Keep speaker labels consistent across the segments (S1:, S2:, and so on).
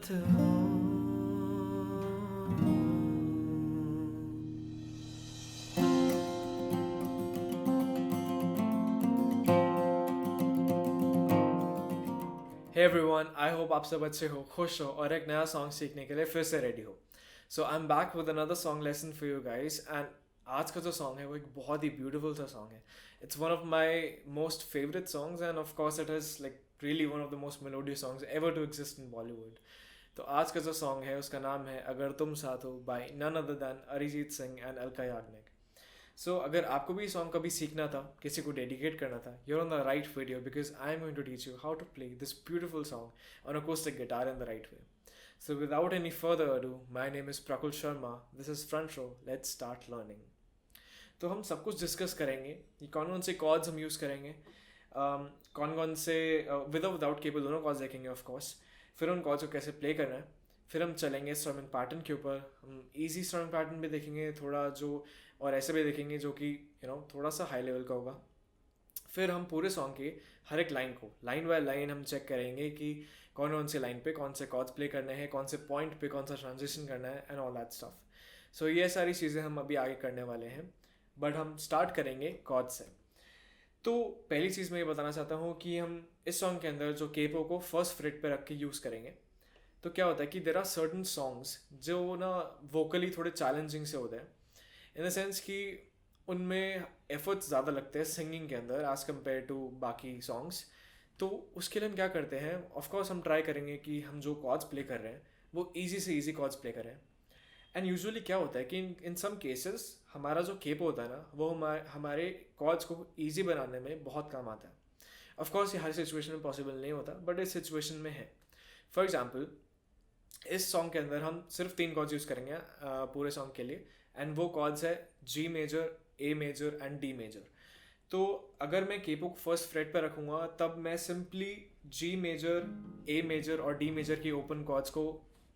S1: साथ हो। Hey everyone, I hope आप सब अच्छे हो, खुश हो और एक नया सॉन्ग सीखने के लिए फिर से रेडी हो। So I am back with another song lesson for you guys. And आज का जो सॉन्ग है वो एक बहुत ही ब्यूटीफुल सा सॉन्ग है। It's one of my most favourite songs and of course it is like really one of the most melodious songs ever to exist in Bollywood. तो आज का जो सॉन्ग है उसका नाम है अगर तुम साथ हो by none other than Arijit Singh and Alka Yagnik. So अगर आपको भी सॉन्ग कभी सीखना था, किसी को डेडिकेट करना था, you're on the right video because I am going to teach you how to play this beautiful song on acoustic guitar in the right way. So without any further ado, my name is Prakul Sharma. This is Front Row. Let's start learning. तो हम सब कुछ discuss करेंगे कि कौन कौन से chords हम यूज़ करेंगे, कौन कौन से विद और विदाउट केबल दोनों कॉर्ड्स देखेंगे ऑफ कोर्स। फिर उन कॉर्ड्स को कैसे प्ले करना है। फिर हम चलेंगे स्ट्रमिंग पैटर्न के ऊपर। हम इजी स्ट्रमिंग पैटर्न भी देखेंगे थोड़ा जो, और ऐसे भी देखेंगे जो कि थोड़ा सा हाई लेवल का होगा। फिर हम पूरे सॉन्ग के हर एक लाइन को लाइन बाय लाइन हम चेक करेंगे कि कौन कौन से लाइन पे कौन से कॉर्ड्स प्ले करने हैं, कौन से पॉइंट पे कौन सा ट्रांजिशन करना है एंड ऑल दैट स्टफ। सो ये सारी चीज़ें हम अभी आगे करने वाले हैं, बट हम स्टार्ट करेंगे कॉर्ड से। तो पहली चीज़ मैं ये बताना चाहता हूँ कि हम इस सॉन्ग के अंदर जो केपो को फर्स्ट फ्रेट पे रख के यूज़ करेंगे। तो क्या होता है कि देर आर सर्टन सॉन्ग्स जो ना वोकली थोड़े चैलेंजिंग से होते हैं, इन द सेंस कि उनमें एफर्ट्स ज़्यादा लगते हैं सिंगिंग के अंदर एज़ कम्पेयर टू बाकी सॉन्ग्स। तो उसके लिए हम क्या करते हैं, ऑफकोर्स हम ट्राई करेंगे कि हम जो कॉर्ड्स प्ले कर रहे हैं वो ईजी से ईजी कॉर्ड्स प्ले करें। एंड यूजुअली क्या होता है कि इन सम केसेस हमारा जो केप होता है ना वो हमारे कॉर्ड्स को ईजी बनाने में बहुत काम आता है। ऑफकोर्स ये हर सिचुएशन में पॉसिबल नहीं होता, बट इस सिचुएशन में है। फॉर एग्जाम्पल इस सॉन्ग के अंदर हम सिर्फ 3 कॉर्ड्स यूज़ करेंगे पूरे सॉन्ग के लिए, एंड वो कॉर्ड्स है G major, A major and D major. तो अगर मैं केपो को फर्स्ट फ्रेट पर रखूँगा तब मैं simply ji major, A major और डी मेजर की ओपन कॉर्ड्स को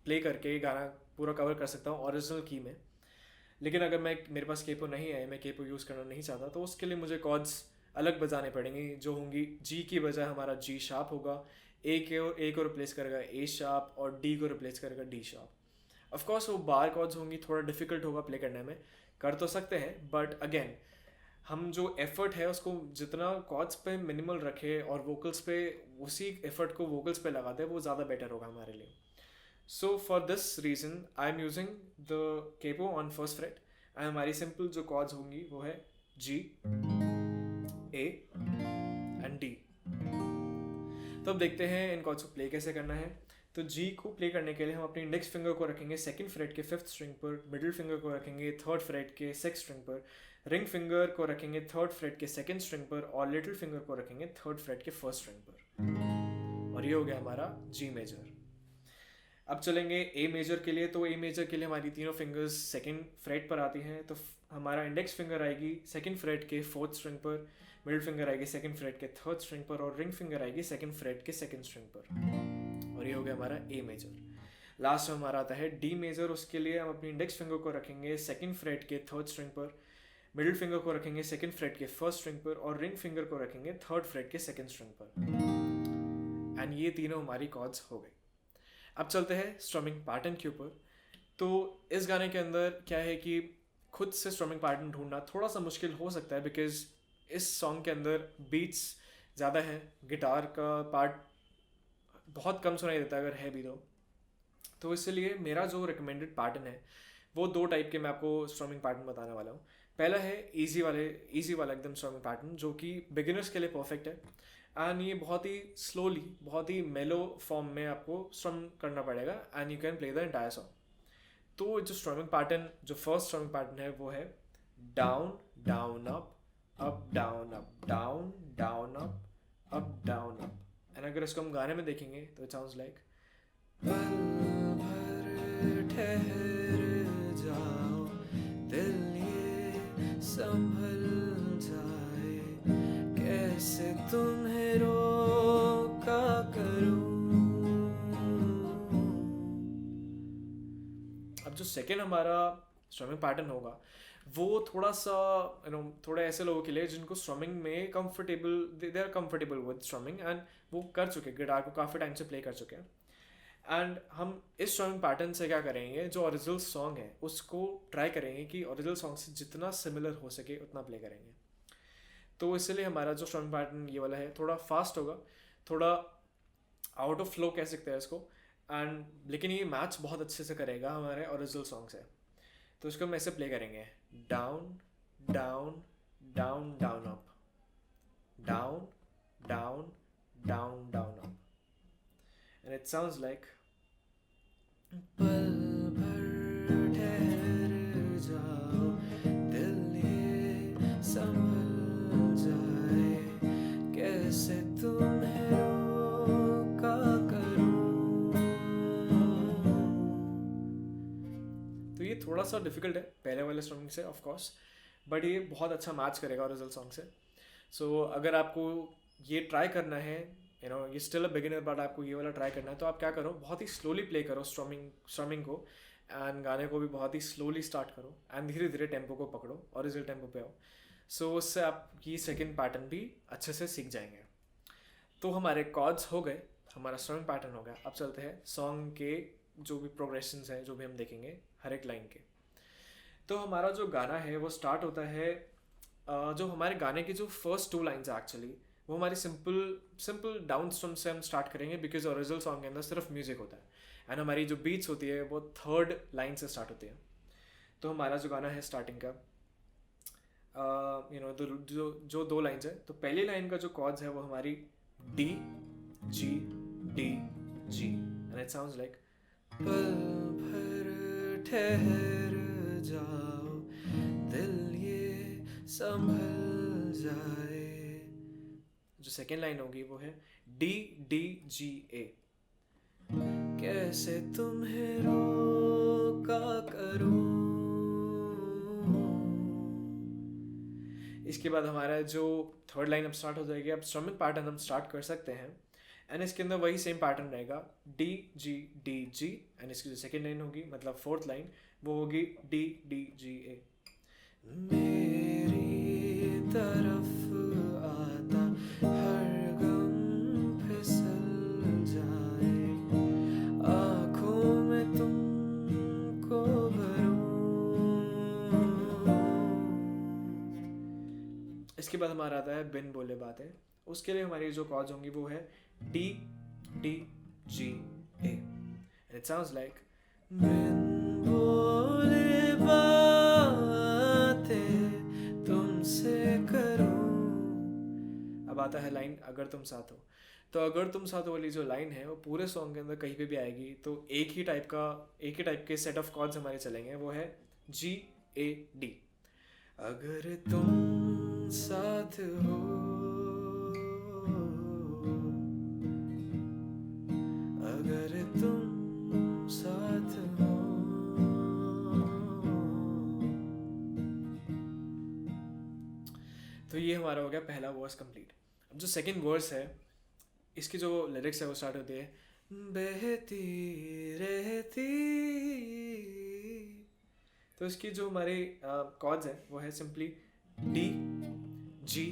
S1: प्ले करके गाना पूरा कवर कर सकता हूँ ओरिजिनल की में। लेकिन अगर मेरे पास केपो नहीं है, मैं केपो यूज़ करना नहीं चाहता, तो उसके लिए मुझे कॉर्ड्स अलग बजाने पड़ेंगे जो होंगी जी की बजाय हमारा जी शार्प होगा, ए को रिप्लेस करेगा ए शार्प और डी को रिप्लेस करेगा डी शार्प। ऑफकोर्स वो बार कॉर्ड्स होंगी, थोड़ा डिफिकल्ट होगा प्ले करने में, कर तो सकते हैं बट अगेन हम जो एफर्ट है उसको जितना कॉर्ड्स पे मिनिमल रखे और वोकल्स पे उसी एफर्ट को वोकल्स पे लगाते हैं वो ज़्यादा बेटर होगा हमारे लिए। So for this reason I am using the capo on first freight and हमारी सिंपल जो कॉर्ड्स होंगी वो है जी, ए एंड डी। तो अब देखते हैं इन कॉर्ड्स को प्ले कैसे करना है। तो जी को प्ले करने के लिए हम अपनी इंडेक्स फिंगर को रखेंगे सेकंड फ्रेट के 5th स्ट्रिंग पर, मिडिल फिंगर को रखेंगे 3rd फ्रेट के 6th स्ट्रिंग पर, रिंग फिंगर को रखेंगे 3rd फ्रेट के 2nd स्ट्रिंग पर और लिटिल फिंगर को रखेंगे 3rd फ्रेट के 1st स्ट्रिंग पर। और ये हो गया हमारा जी मेजर। अब चलेंगे ए मेजर के लिए। तो ए मेजर के लिए हमारी तीनों फिंगर्स सेकंड फ्रेट पर आती हैं। तो हमारा इंडेक्स फिंगर आएगी सेकंड फ्रेट के 4th स्ट्रिंग पर, मिडिल फिंगर आएगी सेकंड फ्रेट के 3rd स्ट्रिंग पर और रिंग फिंगर आएगी सेकंड फ्रेट के 2nd स्ट्रिंग पर। और ये हो गया हमारा ए मेजर। लास्ट में हमारा आता है डी मेजर। उसके लिए हम अपनी इंडेक्स फिंगर को रखेंगे सेकंड फ्रेट के 3rd स्ट्रिंग पर, मिडिल फिंगर को रखेंगे सेकंड फ्रेट के 1st स्ट्रिंग पर और रिंग फिंगर को रखेंगे 3rd फ्रेट के 2nd स्ट्रिंग पर। एंड ये तीनों हमारी कॉर्ड्स हो गई। अब चलते हैं स्ट्रमिंग पैटर्न के ऊपर। तो इस गाने के अंदर क्या है कि खुद से स्ट्रमिंग पैटर्न ढूंढना थोड़ा सा मुश्किल हो सकता है बिकॉज इस सॉन्ग के अंदर बीट्स ज़्यादा है, गिटार का पार्ट बहुत कम सुनाई देता है अगर है भी तो इसलिए मेरा जो रिकमेंडेड पैटर्न है वो 2 टाइप के मैं आपको स्ट्रमिंग पैटर्न बताने वाला हूँ। पहला है इजी वाला एकदम स्ट्रमिंग पैटर्न जो कि बिगिनर्स के लिए परफेक्ट है। एंड ये बहुत ही स्लोली, बहुत ही मेलो फॉर्म में आपको स्ट्रम करना पड़ेगा and you can play the entire song. तो जो स्ट्रमिंग पैटर्न, जो फर्स्ट स्ट्रमिंग पैटर्न है वो है down down up up down up down down up down up. And अगर इसको हम गाने में देखेंगे तो इट साउंड्स लाइक पल भर ठहर जाओ दिल ये संभल जाए कैसे तुम्हें रोका करूं। अब जो सेकेंड हमारा स्ट्रमिंग पैटर्न होगा वो थोड़ा सा थोड़े ऐसे लोगों के लिए जिनको स्ट्रमिंग में they are comfortable with strumming and वो कर चुके, गिटार को काफ़ी टाइम से प्ले कर चुके हैं एंड हम इस स्ट्रमिंग पैटर्न से क्या करेंगे, जो ओरिजिनल सॉन्ग है उसको ट्राई करेंगे कि ओरिजिनल सॉन्ग से जितना सिमिलर हो सके उतना प्ले करेंगे। तो इसलिए हमारा जो स्ट्रमिंग पैटर्न ये वाला है थोड़ा फास्ट होगा, थोड़ा आउट ऑफ फ्लो कह सकते हैं इसको, एंड लेकिन ये मैच बहुत अच्छे से करेगा हमारे ओरिजिनल सॉन्ग से। तो इसको हम ऐसे प्ले करेंगे, down down down down up, down down down down up, and it sounds like पल भर ठहर जाओ, दिल ये संभल जाए, कैसे तुम्हें रोका करूं। तो ये थोड़ा सा डिफिकल्ट है पहले वाले स्ट्रमिंग से ऑफ कोर्स, बट ये बहुत अच्छा मैच करेगा ओरिजिनल सॉन्ग से। सो अगर आपको ये ट्राई करना है, ये स्टिल अ बिगिनर बट आपको ये वाला ट्राई करना है, तो आप क्या करो, बहुत ही स्लोली प्ले करो स्ट्रमिंग को, एंड गाने को भी बहुत ही स्लोली स्टार्ट करो, एंड धीरे धीरे टेम्पो को पकड़ो, ओरिजिनल टेम्पो पे आओ। सो उससे आपकी सेकंड पैटर्न भी अच्छे से सीख जाएंगे। तो हमारे कॉर्ड्स हो गए, हमारा स्ट्रमिंग पैटर्न हो गया। अब चलते हैं सॉन्ग के जो भी प्रोग्रेशंस हैं, जो भी हम देखेंगे हर एक लाइन के। तो हमारा जो गाना है वो स्टार्ट होता है, जो हमारे गाने की जो फर्स्ट 2 लाइन्स है एक्चुअली वो हमारी सिंपल डाउन स्ट्रम से हम स्टार्ट करेंगे, बिकॉज ओरिजिनल सॉन्ग के अंदर सिर्फ म्यूजिक होता है, एंड हमारी जो बीट्स होती है वो थर्ड लाइन से स्टार्ट होती है। तो हमारा जो गाना है स्टार्टिंग का, जो 2 लाइन्स है, तो पहली लाइन का जो कॉर्ड्स है वो हमारी D G D G, and it sounds like पल भर ठहर जाओ, दिल ये संभल जाए। जो सेकेंड लाइन होगी वो है डी डी जी ए, कैसे तुम्हें रोका करूं। इसके बाद हमारा जो थर्ड लाइन अब स्टार्ट हो जाएगी। अब स्ट्रमिंग पैटर्न हम स्टार्ट कर सकते हैं, एंड इसके अंदर वही सेम पैटर्न रहेगा, डी जी, एंड इसकी जो सेकेंड लाइन होगी मतलब फोर्थ लाइन वो होगी डी डी जी ए। मेरी तरफ आता हर गम फिसल जाए, आँखों में तुमको भरूं। इसके बाद हमारा आता है बिन बोले बातें। उसके लिए हमारी जो कॉर्ड्स होंगी वो है D D G A, and it sounds like बिन बोले बातें तुमसे करूं। अब आता है लाइन अगर तुम साथ हो। तो अगर तुम साथ हो वाली जो लाइन है वो पूरे सॉन्ग के अंदर कहीं पे भी आएगी, तो एक ही टाइप के सेट ऑफ कॉर्ड्स हमारे चलेंगे, वो है जी ए डी। अगर तुम साथ हो, अगर तुम साथ हो। तो ये हमारा हो गया पहला वर्स कंप्लीट। अब जो सेकंड वर्स है, इसकी जो लिरिक्स है वो स्टार्ट होती है बहती रहती। तो इसकी जो हमारे कॉर्ड्स है वो है simply D G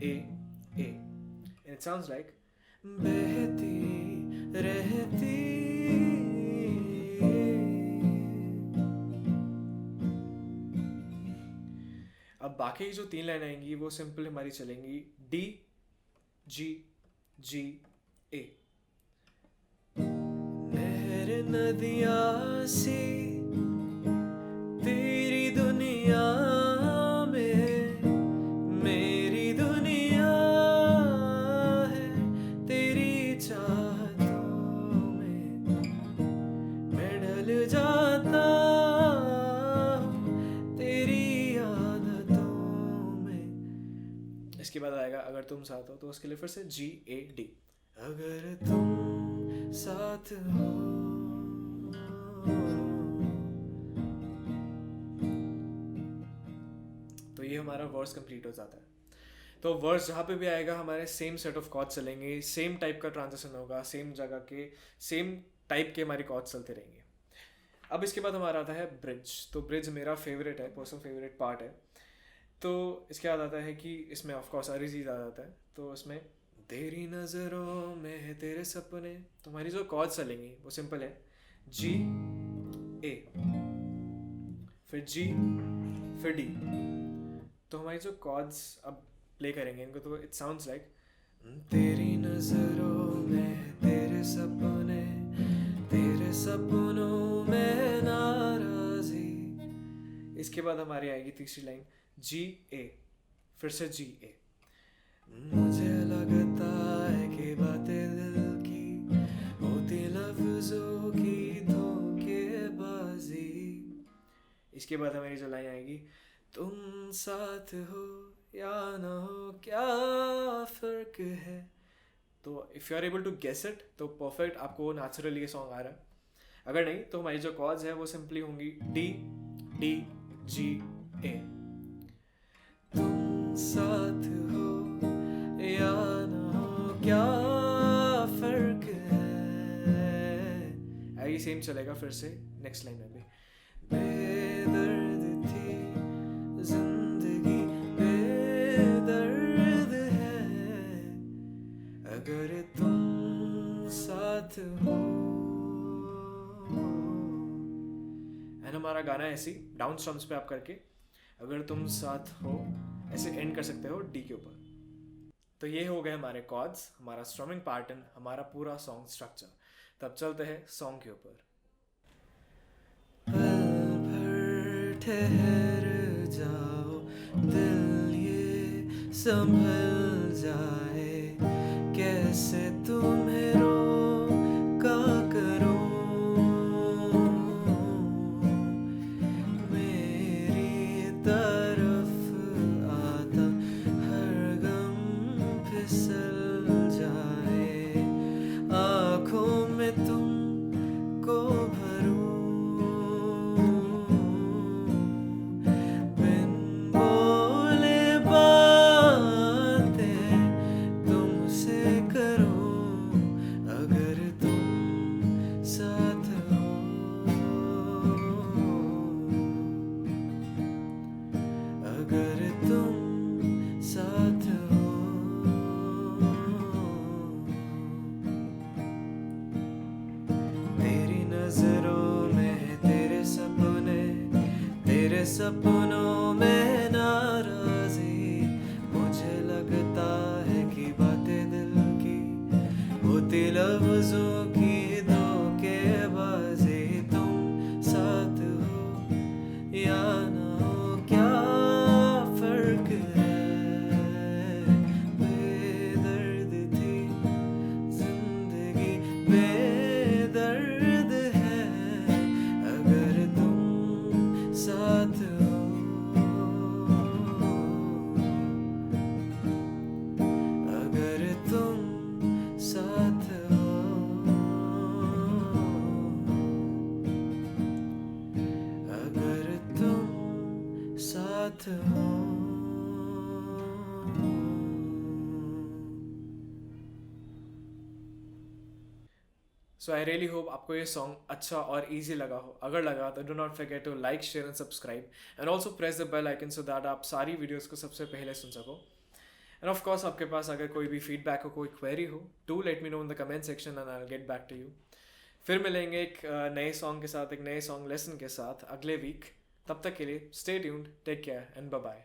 S1: A A, it sounds like बहती रहती। अब बाकी जो 3 लाइन आएंगी वो सिंपल हमारी चलेंगी डी जी जी ए। नहर नदियाँ सी तेरी दुनिया में, मेरी दुनिया है तेरी चाहतों में, मैं ढल जाता हूँ तेरी आदतों में। इसके बाद आएगा अगर तुम साथ हो, तो उसके लिए फिर से जी ए डी। अगर तुम साथ हो, तो ये हमारा वर्स कंप्लीट हो जाता है। तो वर्स जहाँ पे भी आएगा हमारे सेम सेट ऑफ कॉर्ड्स चलेंगे, सेम टाइप का ट्रांजिशन होगा, सेम जगह के सेम टाइप के हमारे कॉर्ड्स चलते रहेंगे। अब इसके बाद हमारा आता है ब्रिज। तो ब्रिज मेरा फेवरेट है, पर्सनल फेवरेट पार्ट है। तो इसके बाद आता है कि इसमें ऑफ कोर्स अरिजीत आ जाता है। तो इसमें तेरी नजरों में है तेरे सपने। तो हमारी जो कॉर्ड चलेंगी वो सिंपल है, जी ए, फिर जी, फिर डी। तो हमारी जो कॉर्ड्स अब प्ले करेंगे इनको, तो इट साउंड्स लाइक तेरी नजरों में तेरे सपने, तेरे सपनों में नाराजी। इसके बाद हमारी आएगी तीसरी लाइन, जी ए, फिर से जी ए। मुझे लगता है कि बातें दिल की होती लफ्जों की धोखेबाजी। इसके बाद हमारी जो लाइन आएगी, तुम साथ हो या ना हो क्या फर्क है। तो if you are able to guess it तो परफेक्ट, आपको नेचुरली ये सॉन्ग आ रहा है। अगर नहीं तो हमारी जो कॉर्ड्स है वो सिंपली होंगी डी डी जी ए। तुम साथ हो या ना हो क्या फर्क है। यही सेम चलेगा फिर से नेक्स्ट लाइन में भी। बेदर्द थी जिंदगी बेदर्द है अगर तुम साथ हो। एंड हमारा गाना ऐसी डाउन स्ट्रम्स पे आप करके अगर तुम साथ हो ऐसे एंड कर सकते हो डी के ऊपर। तो ये हो गए हमारे कॉर्ड्स, हमारा स्ट्रमिंग पैटर्न, हमारा पूरा सॉन्ग स्ट्रक्चर। तब चलते हैं सॉन्ग के ऊपर। पल भर ठहर जाओ, दिल ये संभल जाए, कैसे तुम्हें रोका करूं। मेरी तरफ आता हर गम फिसल जाए, आँखों में तुमको भरूं, बिन बोले बातें तुमसे करूं अगर तुम साथ हो, अगर तुम साथ हो। तेरी नजरों में तेरे सपने, तेरे सपनों में नाराजी। मुझे लगता है कि बातें दिल की होती लफ्जों की धोखेबाजी। तुम साथ हो या ना हो क्या फर्क है। बेदर्द थी जिंदगी बेदर्द है अगर तुम साथ हो, अगर तुम साथ हो, अगर तुम साथ हो। सो आई रियली होप आपको ये सॉन्ग अच्छा और ईजी लगा हो। अगर लगा तो do not forget to like share and subscribe and also press the bell icon so that आप सारी वीडियोस को सबसे पहले सुन सको। एंड ऑफ कोर्स आपके पास अगर कोई भी फीडबैक हो, कोई क्वेरी हो, do let me know in the comment section and I will get back to you. फिर मिलेंगे एक नए सॉन्ग के साथ, एक नए सॉन्ग लेसन के साथ अगले वीक। तब तक के लिए stay tuned, take care and bye bye.